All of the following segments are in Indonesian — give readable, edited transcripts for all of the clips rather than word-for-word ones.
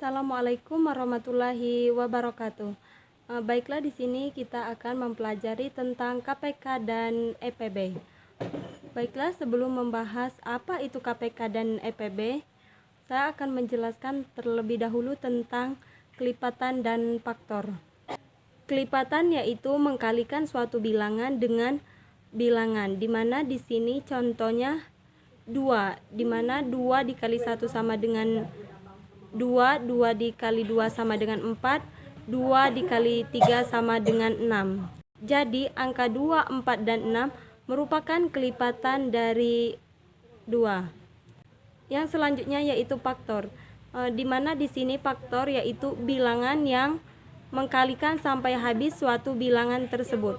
Assalamualaikum warahmatullahi wabarakatuh. Baiklah, di sini kita akan mempelajari tentang KPK dan EPB. Baiklah, sebelum membahas apa itu KPK dan EPB, saya akan menjelaskan terlebih dahulu tentang kelipatan dan faktor. Kelipatan yaitu mengkalikan suatu bilangan dengan bilangan, di mana di sini contohnya 2, di mana 2 dikali 1 sama dengan 2, 2 dikali 2 sama dengan 4, 2 dikali 3 sama dengan 6. Jadi angka 2, 4, dan 6 merupakan kelipatan dari 2. Yang selanjutnya yaitu faktor, di mana di sini faktor yaitu bilangan yang mengkalikan sampai habis suatu bilangan tersebut.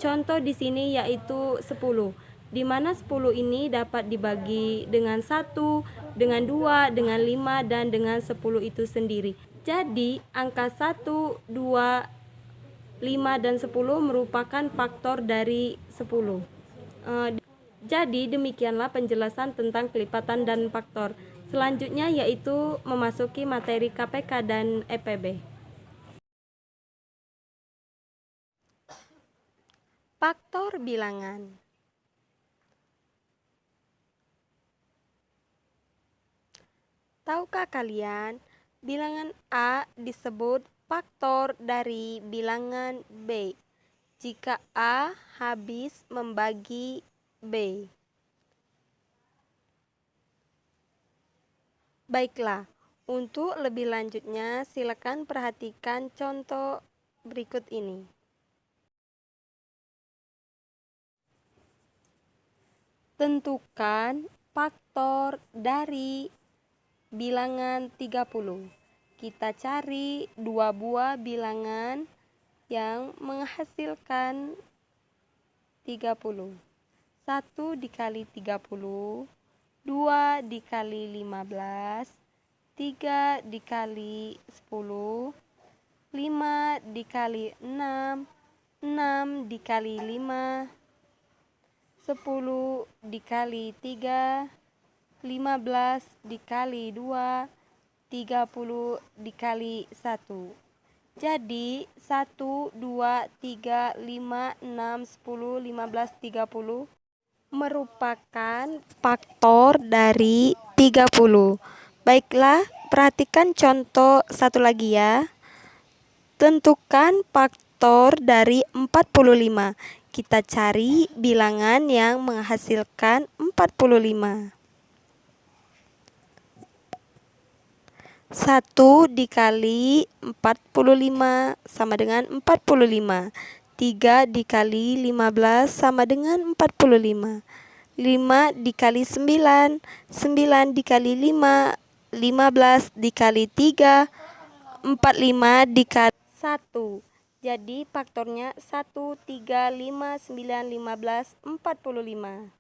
Contoh di sini yaitu 10, di mana 10 ini dapat dibagi dengan 1, dengan 2, dengan 5, dan dengan 10 itu sendiri. Jadi angka 1, 2, 5, dan 10 merupakan faktor dari 10. Jadi demikianlah penjelasan tentang kelipatan dan faktor. Selanjutnya yaitu memasuki materi KPK dan EPB. Faktor bilangan. Tahukah kalian, bilangan A disebut faktor dari bilangan B jika A habis membagi B. Baiklah, untuk lebih lanjutnya silakan perhatikan contoh berikut ini. Tentukan faktor dari bilangan 30. Kita cari dua buah bilangan yang menghasilkan 30. 1 dikali 30, 2 dikali 15, 3 dikali 10, 5 dikali 6, 6 dikali 5, 10 dikali 3, 15 dikali 2, 30 dikali 1. Jadi 1, 2, 3, 5, 6, 10, 15, 30 merupakan faktor dari 30. Baiklah, perhatikan contoh satu lagi ya. Tentukan faktor dari 45. Kita cari bilangan yang menghasilkan 45. 1 dikali 45 sama dengan 45. 3 dikali 15 sama dengan 45. 5 dikali 9, 9 dikali 5, 15 dikali 3, 45 dikali 1. Jadi faktornya 1, 3, 5, 9, 15, 45.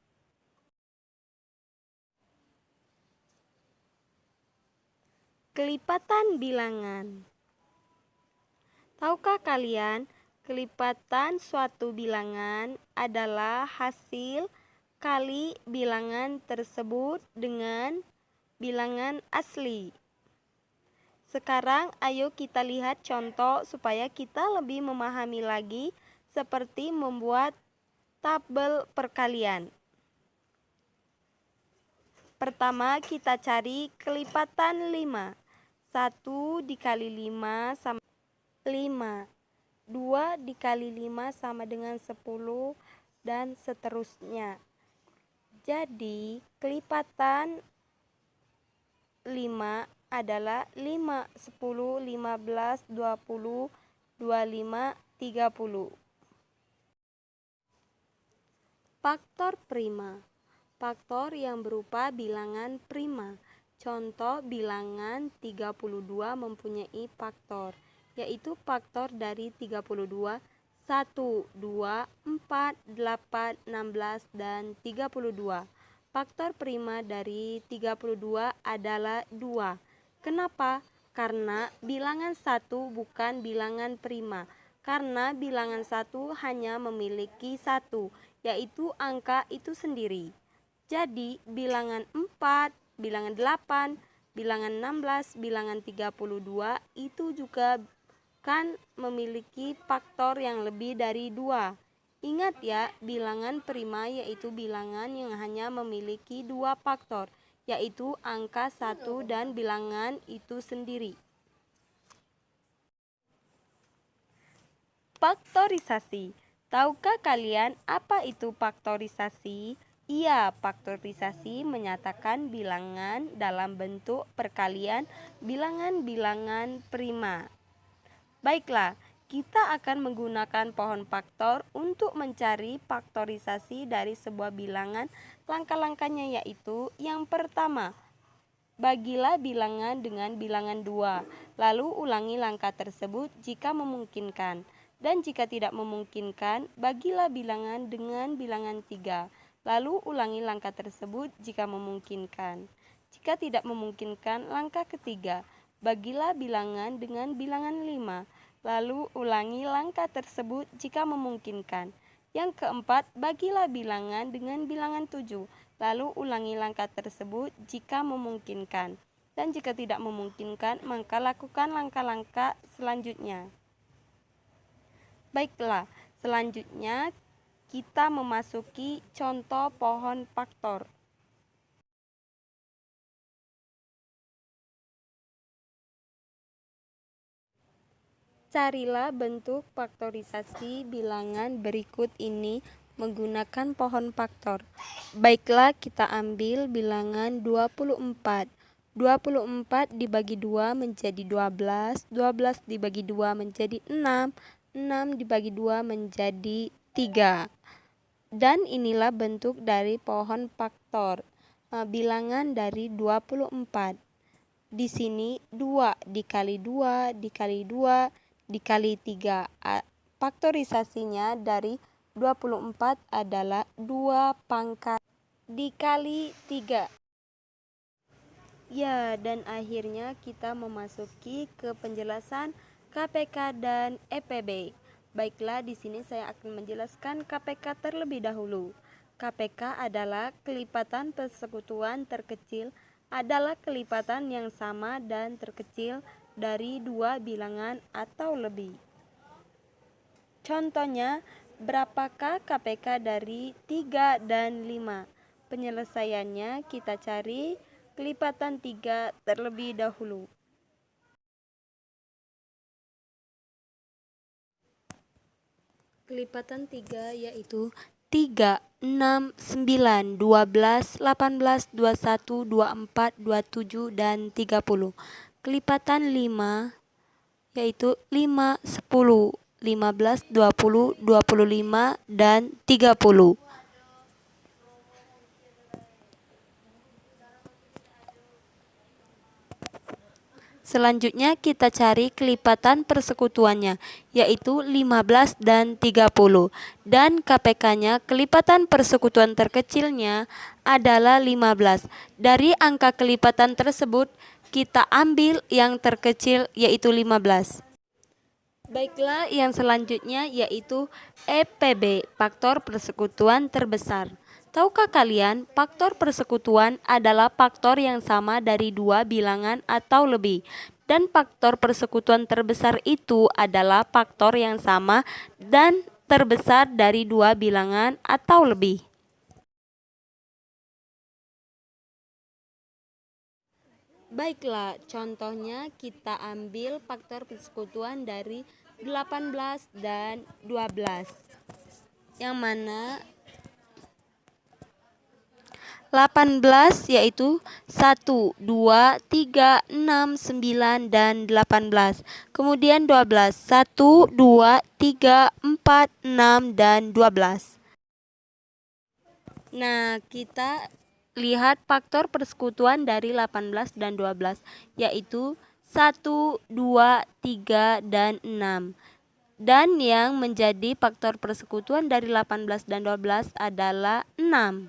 Kelipatan bilangan. Tahukah kalian, kelipatan suatu bilangan adalah hasil kali bilangan tersebut dengan bilangan asli. Sekarang ayo kita lihat contoh supaya kita lebih memahami lagi, seperti membuat tabel perkalian. Pertama kita cari kelipatan 5. 1 dikali 5 sama 5. 2 dikali 5 sama dengan 10 dan seterusnya. Jadi kelipatan 5 adalah 5, 10, 15, 20, 25, 30. Faktor prima. Faktor yang berupa bilangan prima. Contoh bilangan 32 mempunyai faktor, yaitu faktor dari 32, 1, 2, 4, 8, 16, dan 32. Faktor prima dari 32 adalah 2. Kenapa? Karena bilangan 1 bukan bilangan prima. Karena bilangan 1 hanya memiliki 1, yaitu angka itu sendiri. Jadi bilangan 4, bilangan 8, bilangan 16, bilangan 32 itu juga kan memiliki faktor yang lebih dari 2. Ingat ya, bilangan prima yaitu bilangan yang hanya memiliki 2 faktor, yaitu angka 1 dan bilangan itu sendiri. Faktorisasi. Tahukah kalian apa itu faktorisasi? Iya, faktorisasi menyatakan bilangan dalam bentuk perkalian bilangan-bilangan prima. Baiklah, kita akan menggunakan pohon faktor untuk mencari faktorisasi dari sebuah bilangan. Langkah-langkahnya yaitu yang pertama, bagilah bilangan dengan bilangan 2, lalu ulangi langkah tersebut jika memungkinkan. Dan jika tidak memungkinkan, bagilah bilangan dengan bilangan 3, lalu ulangi langkah tersebut jika memungkinkan. Jika tidak memungkinkan, langkah ketiga, bagilah bilangan dengan bilangan 5, lalu ulangi langkah tersebut jika memungkinkan. Yang keempat, bagilah bilangan dengan bilangan 7, lalu ulangi langkah tersebut jika memungkinkan. Dan jika tidak memungkinkan, maka lakukan langkah-langkah selanjutnya. Baiklah, selanjutnya kita memasuki contoh pohon faktor. Carilah bentuk faktorisasi bilangan berikut ini menggunakan pohon faktor. Baiklah, kita ambil bilangan 24. 24 dibagi 2 menjadi 12, 12 dibagi 2 menjadi 6, 6 dibagi 2 menjadi 3. Dan inilah bentuk dari pohon faktor. Bilangan dari 24. Di sini 2 dikali 2 dikali 2 dikali 3. Faktorisasinya dari 24 adalah 2 pangkat dikali 3. Ya, dan akhirnya kita memasuki ke penjelasan KPK dan EPB. Baiklah, di sini saya akan menjelaskan KPK terlebih dahulu. KPK adalah kelipatan persekutuan terkecil, adalah kelipatan yang sama dan terkecil dari 2 bilangan atau lebih. Contohnya, berapakah KPK dari 3 dan 5? Penyelesaiannya kita cari kelipatan 3 terlebih dahulu. Kelipatan 3 yaitu 3, 6, 9, 12, 18, 21, 24, 27, dan 30. Kelipatan 5 yaitu 5, 10, 15, 20, 25, dan 30. Selanjutnya kita cari kelipatan persekutuannya, yaitu 15 dan 30. Dan KPK-nya, kelipatan persekutuan terkecilnya adalah 15. Dari angka kelipatan tersebut, kita ambil yang terkecil, yaitu 15. Baiklah, yang selanjutnya yaitu EPB, faktor persekutuan terbesar. Tahukah kalian, faktor persekutuan adalah faktor yang sama dari 2 bilangan atau lebih. Dan faktor persekutuan terbesar itu adalah faktor yang sama dan terbesar dari 2 bilangan atau lebih. Baiklah, contohnya kita ambil faktor persekutuan dari 18 dan 12. Yang mana 18 yaitu 1, 2, 3, 6, 9, dan 18. Kemudian 12, 1, 2, 3, 4, 6, dan 12. Nah, kita lihat faktor persekutuan dari 18 dan 12, yaitu 1, 2, 3, dan 6. Dan yang menjadi faktor persekutuan dari 18 dan 12 adalah 6.